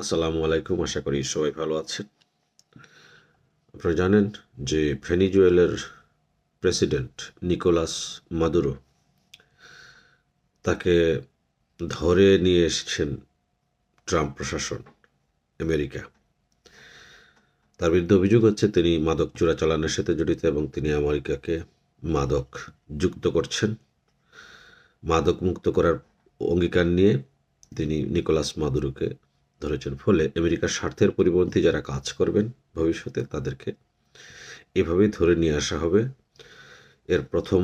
আসসালামু আলাইকুম। আশা করি সবাই ভালো আছেন। আপনারা জানেন যে ভেনিজুয়েলার প্রেসিডেন্ট নিকোলাস মাদুরো, তাকে ধরে নিয়ে এসেছেন ট্রাম্প প্রশাসন, আমেরিকা। তার বিরুদ্ধে অভিযোগ হচ্ছে তিনি মাদক চোরাচালানের সাথে জড়িত এবং তিনি আমেরিকাকে মাদক যুক্ত করছেন। মাদক মুক্ত করার অঙ্গীকার নিয়ে তিনি নিকোলাস মাদুরোকে ধরেছেন। ফলে আমেরিকার স্বার্থের পরিপন্থী যারা কাজ করবেন ভবিষ্যতে, তাদেরকে এভাবেই ধরে নিয়ে আসা হবে। এর প্রথম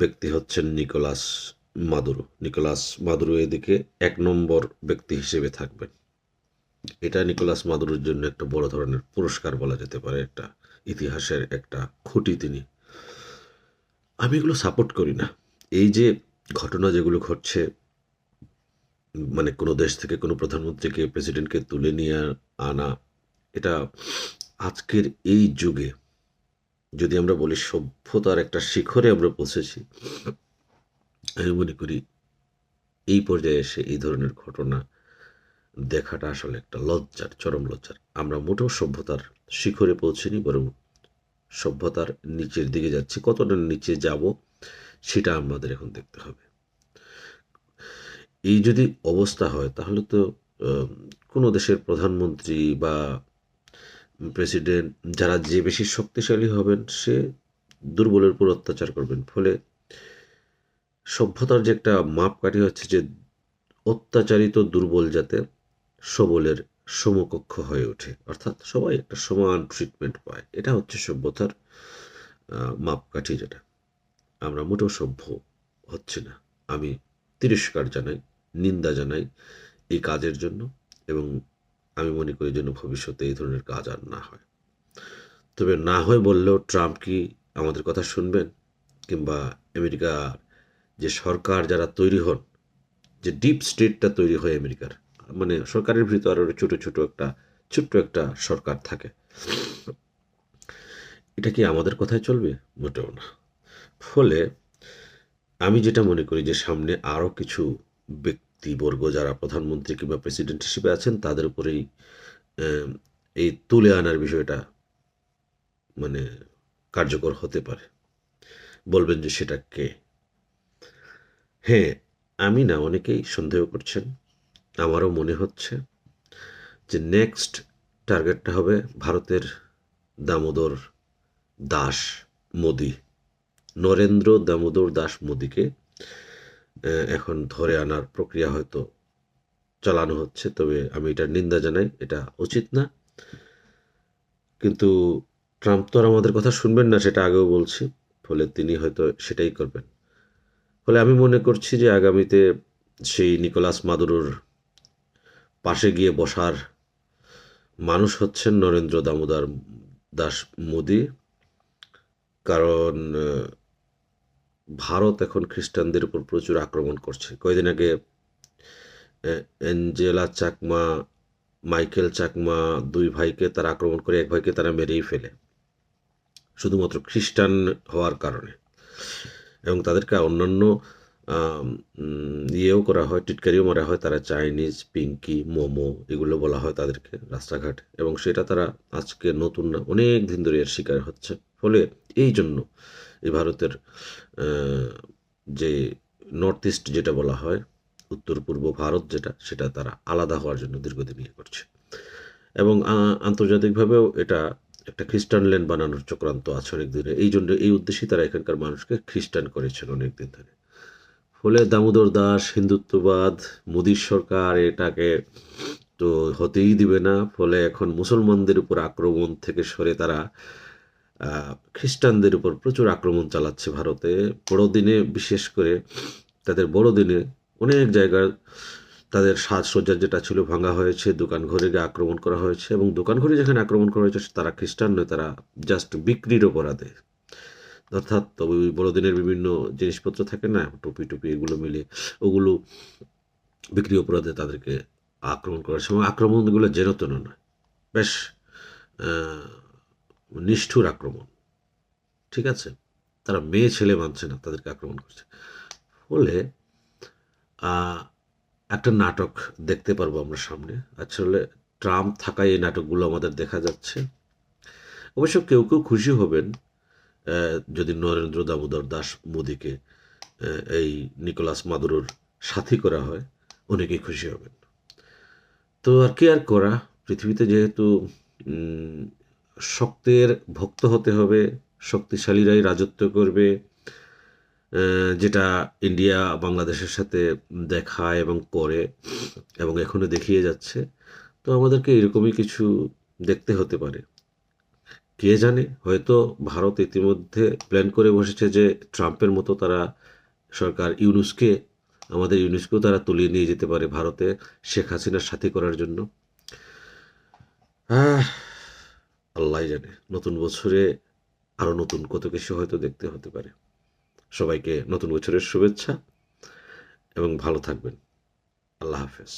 ব্যক্তি হচ্ছেন নিকোলাস মাদুরো। নিকোলাস মাদুরো এদিকে ১ নম্বর ব্যক্তি হিসেবে থাকবেন। এটা নিকোলাস মাদুরোর জন্য একটা বড় ধরনের পুরস্কার বলা যেতে পারে, একটা ইতিহাসের একটা খুঁটি তিনি। আমি এগুলো সাপোর্ট করি না। এই যে ঘটনা যেগুলো ঘটছে, মানে কোনো দেশ থেকে কোনো প্রধানমন্ত্রীকে, প্রেসিডেন্টকে তুলে নিয়ে আনা, এটা আজকের এই যুগে যদি আমরা বলি সভ্যতার একটা শিখরে আমরা পৌঁছেছি, আমি মনে করি এই পর্যায়ে এসে এই ধরনের ঘটনা দেখাটা আসলে একটা লজ্জার, চরম লজ্জার। আমরা মোটেও সভ্যতার শিখরে পৌঁছিনি, বরং সভ্যতার নিচের দিকে যাচ্ছি। কতটা নিচে যাব সেটা আমাদের এখন দেখতে হবে। এই যদি অবস্থা হয় তাহলে তো কোনো দেশের প্রধানমন্ত্রী বা প্রেসিডেন্ট, যারা যে বেশি শক্তিশালী হবেন সে দুর্বলের উপর অত্যাচার করবেন। ফলে সভ্যতার যে একটা মাপকাঠি হচ্ছে যে অত্যাচারিত দুর্বল যাতে সবলের সমকক্ষ হয়ে ওঠে, অর্থাৎ সবাই একটা সমান ট্রিটমেন্ট পায়। এটা হচ্ছে সভ্যতার মাপকাঠি। যেটা আমরা মোটেও সভ্য হচ্ছে না। আমি তিরস্কার জানাই, নিন্দা জানাই এই কাজের জন্য, এবং আমি মনে করি যেন ভবিষ্যতে এই ধরনের কাজ আর না হয়। তবে না হয় বললেও ট্রাম্প কি আমাদের কথা শুনবেন? কিংবা আমেরিকা যে সরকার যারা তৈরি হন, যে ডিপ স্টেটটা তৈরি হয় আমেরিকার, মানে সরকারের ভিতর আরো ছোট্ট একটা সরকার থাকে, এটা কি আমাদের কথায় চলবে? মোটেও না। ফলে আমি যেটা মনে করি যে সামনে আরও কিছু ব্যক্তিবর্গ যারা প্রধানমন্ত্রী কিংবা প্রেসিডেন্ট হিসেবে আছেন, তাদের উপরেই আহ, এই তুলে আনার বিষয়টা মানে কার্যকর হতে পারে। বলবেন যে সেটা কে? হ্যাঁ, আমি না, অনেকেই সন্দেহ করছেন, আমারও মনে হচ্ছে যে নেক্সট টার্গেটটা হবে ভারতের দামোদর দাস মোদি। নরেন্দ্র দামোদর দাস মোদিকে এখন ধরে আনার প্রক্রিয়া হয়তো চালানো হচ্ছে। তবে আমি এটার নিন্দা জানাই, এটা উচিত না। কিন্তু ট্রাম্প তো আর আমাদের কথা শুনবেন না, সেটা আগেও বলছি। ফলে তিনি হয়তো সেটাই করবেন। ফলে আমি মনে করছি যে আগামীতে সেই নিকোলাস মাদুরোর পাশে গিয়ে বসার মানুষ হচ্ছেন নরেন্দ্র দামোদর দাস মোদি। কারণ ভারত এখন খ্রিস্টানদের উপর প্রচুর আক্রমণ করছে। কয়েকদিন আগে অ্যাঞ্জেলা চাকমা, মাইকেল চাকমা, ২ ভাইকে তারা আক্রমণ করে, ১ ভাইকে তারা মেরেই ফেলে শুধুমাত্র খ্রিস্টান হওয়ার কারণে। এবং তাদেরকে অন্যান্য ইয়েও করা হয়, টিটকারিও মারা হয়। তারা চাইনিজ, পিঙ্কি, মোমো এগুলো বলা হয় তাদেরকে রাস্তাঘাটে, এবং সেটা তারা আজকে নতুন না, অনেক দিন ধরে এর শিকার হচ্ছে। ফলে এই জন্য এই ভারতের যে নর্থ ইস্ট যেটা বলা হয়, উত্তর পূর্ব ভারত যেটা, সেটা তারা আলাদা হওয়ার জন্য দীর্ঘদিন ইয়ে করছে। এবং আন্তর্জাতিকভাবেও এটা একটা খ্রিস্টান ল্যান্ড বানানোর চক্রান্ত আছে অনেক দিনে। এই জন্য এই উদ্দেশ্যেই তারা এখানকার মানুষকে খ্রিস্টান করেছেন অনেক দিন ধরে। ফলে দামোদর দাস, হিন্দুত্ববাদ, মোদির সরকার এটাকে তো হতেই দিবে না। ফলে এখন মুসলমানদের উপর আক্রমণ থেকে সরে তারা খ্রিস্টানদের উপর প্রচুর আক্রমণ চালাচ্ছে ভারতে। বড়দিনে বিশেষ করে তাদের বড়দিনে অনেক জায়গায় তাদের সাজসজ্জা যেটা ছিল ভাঙা হয়েছে, দোকান ঘরে গিয়ে আক্রমণ করা হয়েছে। এবং দোকান ঘরে যেখানে আক্রমণ করা হয়েছে তারা খ্রিস্টান নয়, তারা জাস্ট বিক্রির অপরাধে, অর্থাৎ ওই বড়দিনের বিভিন্ন জিনিসপত্র থাকে না, টুপি টুপি এগুলো মিলে, ওগুলো বিক্রি অপরাধে তাদেরকে আক্রমণ করার সময় আক্রমণগুলো যেন তেন নয়, বেশ নিষ্ঠুর আক্রমণ। ঠিক আছে, তারা মেয়ে ছেলে মানছে না, তাদেরকে আক্রমণ করছে। ফলে একটা নাটক দেখতে পারবো আমরা সামনে। আসলে ট্রাম্প থাকায় এই নাটকগুলো আমাদের দেখা যাচ্ছে। অবশ্য কেউ কেউ খুশি হবেন যদি নরেন্দ্র দামোদর দাস মোদিকে এই নিকোলাস মাদুরোর সাথী করা হয়, অনেকেই খুশি হবেন। তো আর কি আর করা, পৃথিবীতে যেহেতু উম, শক্তের ভক্ত হতে হবে, শক্তিশালীরাই রাজত্ব করবে, যেটা ইন্ডিয়া বাংলাদেশের সাথে দেখায় এবং করে এবং এখনো দেখিয়ে যাচ্ছে। তো আমাদেরকে এরকমই কিছু দেখতে হতে পারে। কে জানে, হয়তো ভারত ইতিমধ্যে প্ল্যান করে বসেছে যে ট্রাম্পের মতো তারা সরকার ইউনুসকে, আমাদের ইউনুসকেও তারা তুলিয়ে নিয়ে যেতে পারে ভারতে শেখ হাসিনার সাথী করার জন্য। আহ আল্লাহ জানে, নতুন বছরে আরো নতুন কত কিছু হয়তো দেখতে হতে পারে। সবাইকে নতুন বছরের শুভেচ্ছা এবং ভালো থাকবেন। আল্লাহ হাফেজ।